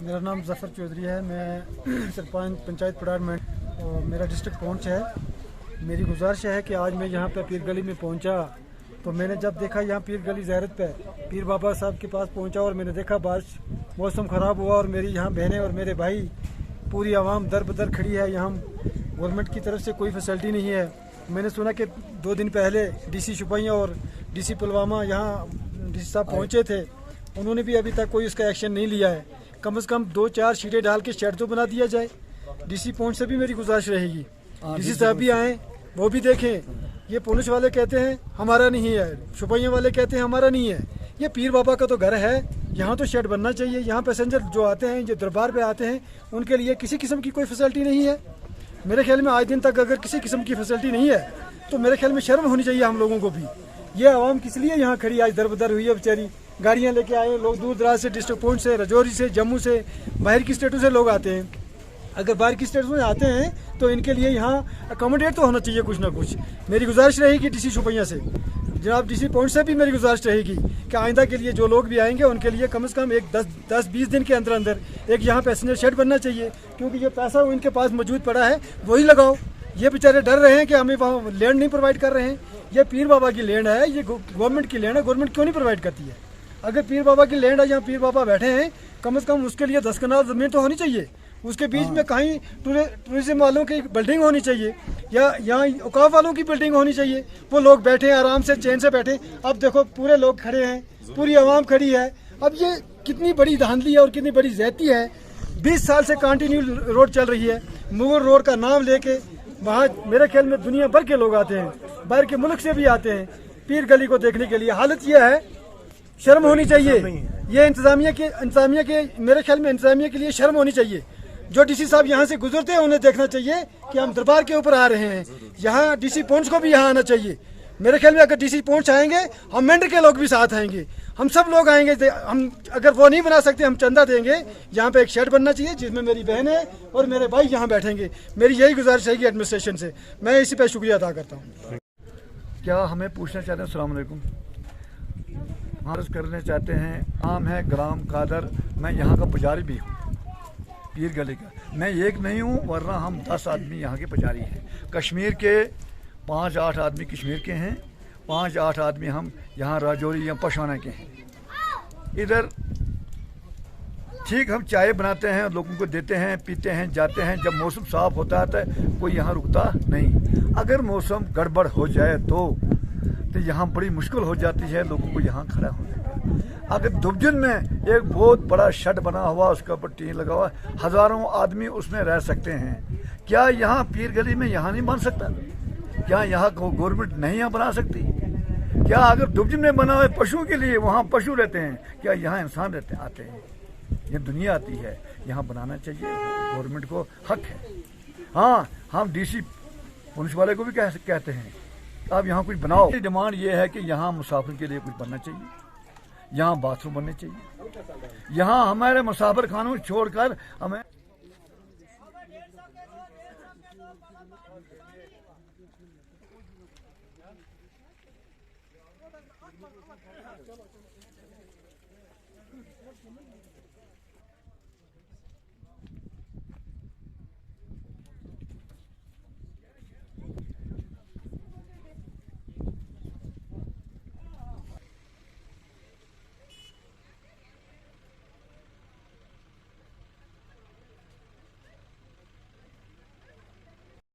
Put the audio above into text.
मेरा नाम जफ़र चौधरी है। मैं सरपंच पंचायत पड़ारमेंट और मेरा डिस्ट्रिक्ट पहुँच है। मेरी गुजारिश है कि आज मैं यहाँ पे पीर गली में पहुँचा तो मैंने जब देखा यहाँ पीर गली ज़ियारत पे पीर बाबा साहब के पास पहुँचा और मैंने देखा बारिश मौसम ख़राब हुआ और मेरी यहाँ बहनें और मेरे भाई पूरी आवाम दर बदर खड़ी है। यहाँ गवर्नमेंट की तरफ से कोई फैसिलिटी नहीं है। मैंने सुना कि 2 दिन पहले डीसी शुपियाँ और डीसी पुलवामा यहाँ डीसी साहब पहुँचे थे, उन्होंने भी अभी तक कोई उसका एक्शन नहीं लिया है। कम से कम 2-4 शीटें डाल के शेड तो बना दिया जाए। डीसी पहुँच से भी मेरी गुजारिश रहेगी, डीसी साहब भी आएँ, वो भी देखें। ये पुलिस वाले कहते हैं हमारा नहीं है, शुपियाँ वाले कहते हैं हमारा नहीं है। ये पीर बाबा का तो घर है, यहाँ तो शेड बनना चाहिए। यहाँ पैसेंजर जो आते हैं, जो दरबार पे आते हैं, उनके लिए किसी किस्म की कोई फैसिलिटी नहीं है। मेरे ख्याल में आज दिन तक अगर किसी किस्म की फैसिलिटी नहीं है तो मेरे ख्याल में शर्म होनी चाहिए हम लोगों को भी। ये आवाम किस लिए यहाँ खड़ी आज दर बदर हुई है बेचारी। गाड़ियाँ लेके आए लोग, दूर दराज से, डिस्ट्रिक्ट पॉइंट से, राजौरी से, जम्मू से, बाहर की स्टेटों से लोग आते हैं। अगर बाहर की स्टेटों में आते हैं तो इनके लिए यहाँ अकोमोडेट तो होना चाहिए कुछ ना कुछ। मेरी गुजारिश रहेगी डीसी शुपियाँ से, जनाब डीसी पॉइंट से भी मेरी गुजारिश रहेगी कि आइंदा के लिए जो लोग भी आएंगे उनके लिए कम से कम एक 10-20 दिन के अंदर अंदर एक यहाँ पैसेंजर शेड बनना चाहिए। क्योंकि ये पैसा इनके पास मौजूद पड़ा है वही लगाओ। ये बेचारे डर रहे हैं कि हमें वहाँ लैंड नहीं प्रोवाइड कर रहे हैं। ये पीर बाबा की लैंड है, ये गवर्नमेंट की लैंड है, गवर्नमेंट क्यों नहीं प्रोवाइड करती है? अगर पीर बाबा की लैंड है, जहाँ पीर बाबा बैठे हैं, कम से कम उसके लिए 10 कनाल ज़मीन तो होनी चाहिए। उसके बीच में कहीं टूरिज्म वालों की बिल्डिंग होनी चाहिए या यहाँ औकाफ वालों की बिल्डिंग होनी चाहिए। वो लोग बैठे आराम से, चैन से बैठे। अब देखो पूरे लोग खड़े हैं, पूरी आवाम खड़ी है। अब ये कितनी बड़ी धांधली है और कितनी बड़ी ज़्यादती है। 20 साल से कंटिन्यू रोड चल रही है। मुगल रोड का नाम लेके वहाँ मेरे ख्याल में दुनिया भर के लोग आते हैं, बाहर के मुल्क से भी आते हैं पीर गली को देखने के लिए। हालत यह है, शर्म होनी चाहिए। ये इंतजामिया के मेरे ख्याल में इंतजामिया के लिए शर्म होनी चाहिए। जो डीसी साहब यहाँ से गुजरते हैं उन्हें देखना चाहिए कि हम दरबार के ऊपर आ रहे हैं। यहाँ डीसी पहुंच को भी यहाँ आना चाहिए। मेरे ख्याल में अगर डीसी पहुंच आएंगे, हम मेंढर के लोग भी साथ आएंगे, हम सब लोग आएंगे। हम अगर वो नहीं बना सकते, हम चंदा देंगे। यहाँ पे एक शेड बनना चाहिए जिसमें मेरी बहनें और मेरे भाई यहाँ बैठेंगे। मेरी यही गुजारिश रहेगी एडमिनिस्ट्रेशन से। मैं इसी पर शुक्रिया अदा करता हूँ। क्या हमें पूछना चाहते हैं? अस्सलाम वालेकुम। अर्ज करने चाहते हैं, नाम है गुलाम कादर, मैं यहाँ का पुजारी भी हूँ पीर गली का। मैं एक नहीं हूँ, वरना हम 10 आदमी यहाँ के पुजारी हैं। कश्मीर के 5-8 आदमी कश्मीर के हैं, 5-8 आदमी हम यहाँ राजौरी या पशवाना के हैं। इधर ठीक हम चाय बनाते हैं, लोगों को देते हैं, पीते हैं, जाते हैं। जब मौसम साफ होता है तो कोई यहाँ रुकता नहीं। अगर मौसम गड़बड़ हो जाए तो यहाँ बड़ी मुश्किल हो जाती है लोगों को यहाँ खड़ा होने का। अगर दुबजन में एक बहुत बड़ा शेड बना हुआ, उसके ऊपर टीन लगा हुआ, हज़ारों आदमी उसमें रह सकते हैं। क्या यहाँ पीर गली में यहाँ नहीं बन सकता? क्या यहाँ को गवर्नमेंट नहीं यहाँ बना सकती? क्या अगर दुबजन में बना हुआ है पशुओं के लिए, वहाँ पशु रहते हैं, क्या यहाँ इंसान रहते आते हैं? ये दुनिया आती है, यहाँ बनाना चाहिए। गवर्नमेंट को हक है। हाँ, हम डीसी पुलिस वाले को भी कहते हैं आप यहाँ कुछ बनाओ। डिमांड ये है कि यहाँ मुसाफिर के लिए कुछ बनना चाहिए, यहाँ बाथरूम बनने चाहिए। यहाँ हमारे मुसाफिर खानों छोड़कर हमें